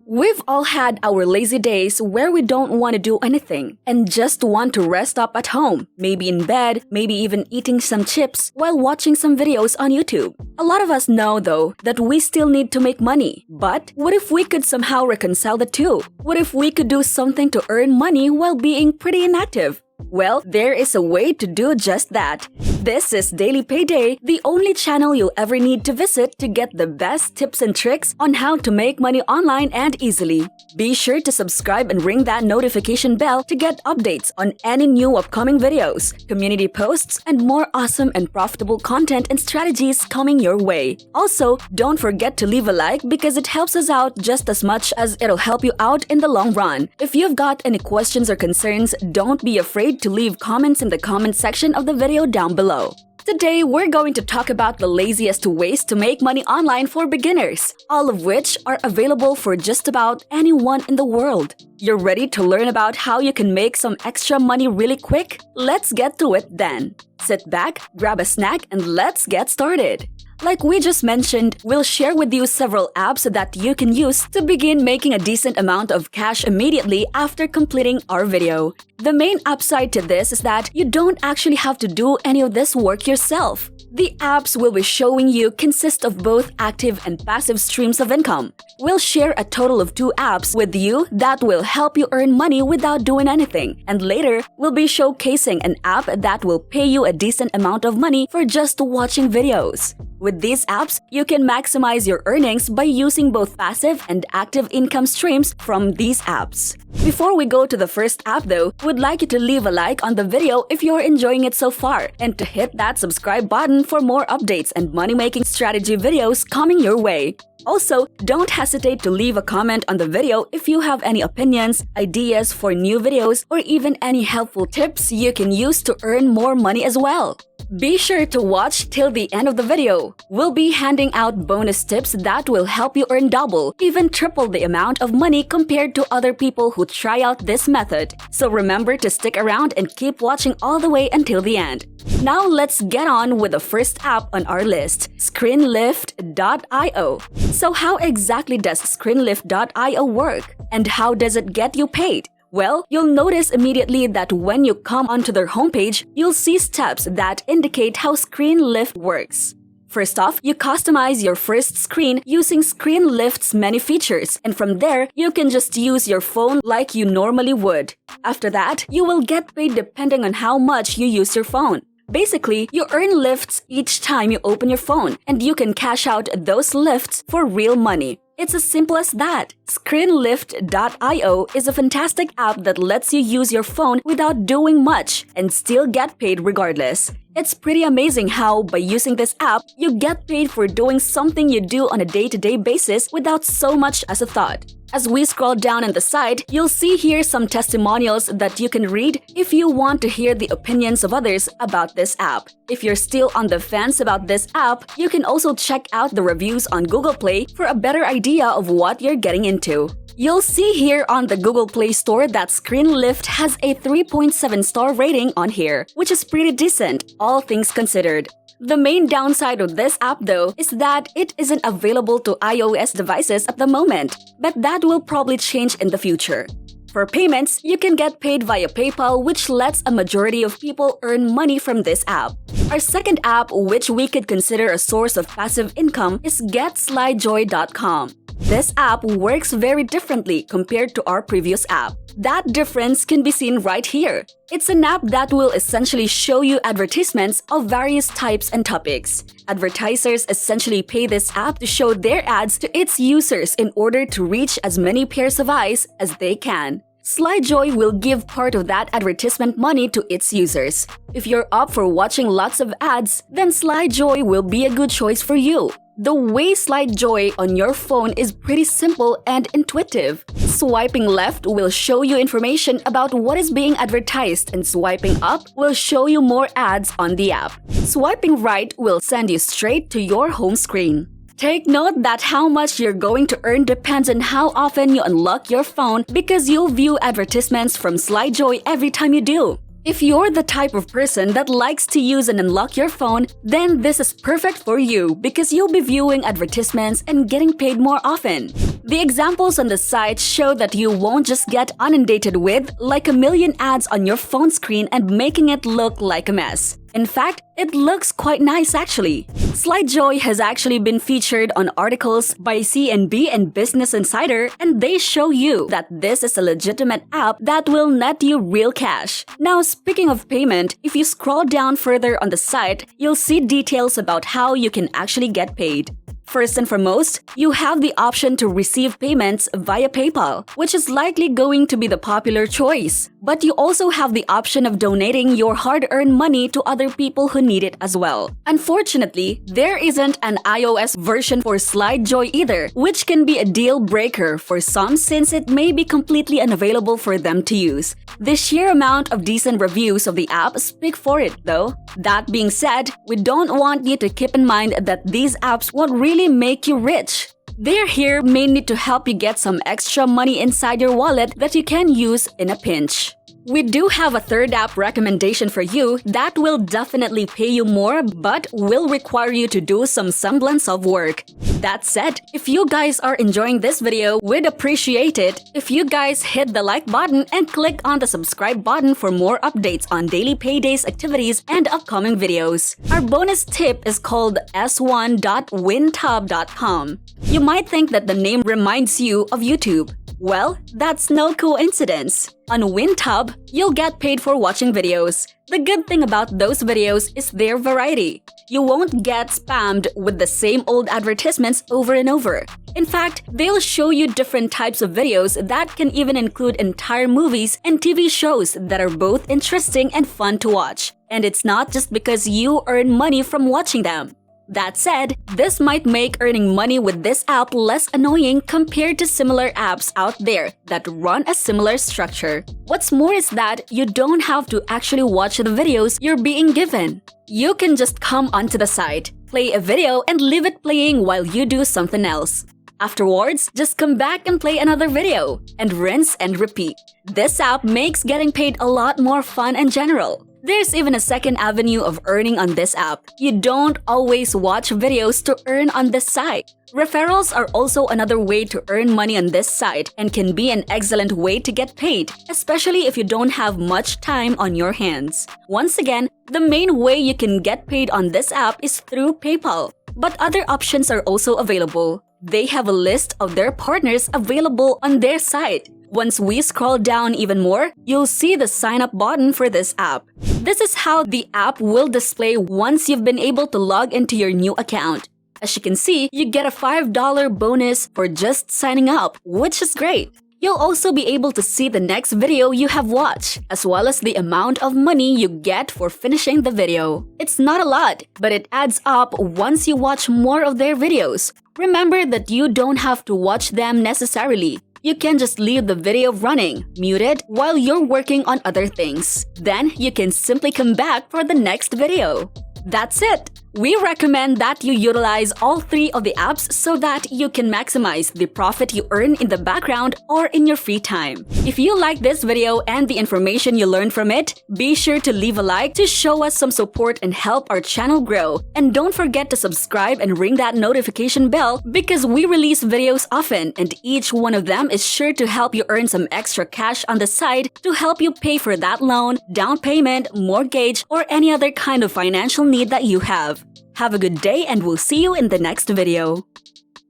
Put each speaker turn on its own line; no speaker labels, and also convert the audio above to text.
We've all had our lazy days where we don't want to do anything and just want to rest up at home, maybe in bed, maybe even eating some chips while watching some videos on YouTube. A lot of us know, though, that we still need to make money. But what if we could somehow reconcile the two? What if we could do something to earn money while being pretty inactive? Well, there is a way to do just that. This is Daily Payday, the only channel you'll ever need to visit to get the best tips and tricks on how to make money online and easily. Be sure to subscribe and ring that notification bell to get updates on any new upcoming videos, community posts, and more awesome and profitable content and strategies coming your way. Also, don't forget to leave a like because it helps us out just as much as it'll help you out in the long run. If you've got any questions or concerns, don't be afraid to leave comments in the comment section of the video down below. Today, we're going to talk about the laziest ways to make money online for beginners, all of which are available for just about anyone in the world. You're ready to learn about how you can make some extra money really quick? Let's get to it then. Sit back, grab a snack, and let's get started. Like we just mentioned, we'll share with you several apps that you can use to begin making a decent amount of cash immediately after completing our video. The main upside to this is that you don't actually have to do any of this work yourself. The apps we'll be showing you consist of both active and passive streams of income. We'll share a total of 2 apps with you that will help you earn money without doing anything. And later, we'll be showcasing an app that will pay you a decent amount of money for just watching videos. With these apps, you can maximize your earnings by using both passive and active income streams from these apps. Before we go to the first app though, we'd like you to leave a like on the video if you're enjoying it so far and to hit that subscribe button for more updates and money-making strategy videos coming your way. Also, don't hesitate to leave a comment on the video if you have any opinions, ideas for new videos, or even any helpful tips you can use to earn more money as well. Be sure to watch till the end of the video. We'll be handing out bonus tips that will help you earn double, even triple the amount of money compared to other people who try out this method. So remember to stick around and keep watching all the way until the end. Now let's get on with the first app on our list, Screenlift.io. So how exactly does Screenlift.io work? And how does it get you paid? Well, you'll notice immediately that when you come onto their homepage, you'll see steps that indicate how Screenlift works. First off, you customize your first screen using Screenlift's many features, and from there, you can just use your phone like you normally would. After that, you will get paid depending on how much you use your phone. Basically, you earn lifts each time you open your phone, and you can cash out those lifts for real money. It's as simple as that. Screenlift.io is a fantastic app that lets you use your phone without doing much and still get paid regardless. It's pretty amazing how, by using this app, you get paid for doing something you do on a day-to-day basis without so much as a thought. As we scroll down on the side, you'll see here some testimonials that you can read if you want to hear the opinions of others about this app. If you're still on the fence about this app, you can also check out the reviews on Google Play for a better idea of what you're getting into. You'll see here on the Google Play Store that Screenlift has a 3.7 star rating on here, which is pretty decent, all things considered. The main downside of this app though is that it isn't available to iOS devices at the moment, but that will probably change in the future. For payments, you can get paid via PayPal, which lets a majority of people earn money from this app. Our second app, which we could consider a source of passive income, is GetSlidejoy.com. This app works very differently compared to our previous app. That difference can be seen right here. It's an app that will essentially show you advertisements of various types and topics. Advertisers essentially pay this app to show their ads to its users in order to reach as many pairs of eyes as they can. Slidejoy will give part of that advertisement money to its users. If you're up for watching lots of ads, then Slidejoy will be a good choice for you. The way Slidejoy on your phone is pretty simple and intuitive. Swiping left will show you information about what is being advertised, and swiping up will show you more ads on the app. Swiping right will send you straight to your home screen. Take note that how much you're going to earn depends on how often you unlock your phone because you'll view advertisements from Slidejoy every time you do. If you're the type of person that likes to use and unlock your phone, then this is perfect for you because you'll be viewing advertisements and getting paid more often. The examples on the site show that you won't just get inundated with like a million ads on your phone screen and making it look like a mess. In fact, it looks quite nice actually. Slidejoy has actually been featured on articles by CNB and Business Insider, and they show you that this is a legitimate app that will net you real cash. Now, speaking of payment, if you scroll down further on the site, you'll see details about how you can actually get paid. First and foremost, you have the option to receive payments via PayPal, which is likely going to be the popular choice. But you also have the option of donating your hard-earned money to other people who need it as well. Unfortunately, there isn't an iOS version for Slidejoy either, which can be a deal breaker for some since it may be completely unavailable for them to use. The sheer amount of decent reviews of the app speak for it though. That being said, we don't want you to keep in mind that these apps won't really make you rich. They're here mainly to help you get some extra money inside your wallet that you can use in a pinch. We do have a third app recommendation for you that will definitely pay you more but will require you to do some semblance of work. That said, if you guys are enjoying this video, we'd appreciate it if you guys hit the like button and click on the subscribe button for more updates on daily paydays activities and upcoming videos. Our bonus tip is called s1.windtub.com. You might think that the name reminds you of YouTube. Well, that's no coincidence. On Windtub, you'll get paid for watching videos. The good thing about those videos is their variety. You won't get spammed with the same old advertisements over and over. In fact, they'll show you different types of videos that can even include entire movies and TV shows that are both interesting and fun to watch. And it's not just because you earn money from watching them. That said, this might make earning money with this app less annoying compared to similar apps out there that run a similar structure. What's more is that you don't have to actually watch the videos you're being given. You can just come onto the site, play a video, and leave it playing while you do something else. Afterwards, just come back and play another video, and rinse and repeat. This app makes getting paid a lot more fun and general. There's even a second avenue of earning on this app. You don't always watch videos to earn on this site. Referrals are also another way to earn money on this site and can be an excellent way to get paid, especially if you don't have much time on your hands. Once again, the main way you can get paid on this app is through PayPal. But other options are also available. They have a list of their partners available on their site. Once we scroll down even more, you'll see the sign up button for this app. This is how the app will display once you've been able to log into your new account. As you can see, you get a $5 bonus for just signing up, which is great. You'll also be able to see the next video you have watched, as well as the amount of money you get for finishing the video. It's not a lot, but it adds up once you watch more of their videos. Remember that you don't have to watch them necessarily. You can just leave the video running, muted, while you're working on other things. Then you can simply come back for the next video. That's it! We recommend that you utilize all three of the apps so that you can maximize the profit you earn in the background or in your free time. If you like this video and the information you learned from it, be sure to leave a like to show us some support and help our channel grow. And don't forget to subscribe and ring that notification bell because we release videos often and each one of them is sure to help you earn some extra cash on the side to help you pay for that loan, down payment, mortgage, or any other kind of financial need that you have. Have a good day and we'll see you in the next video.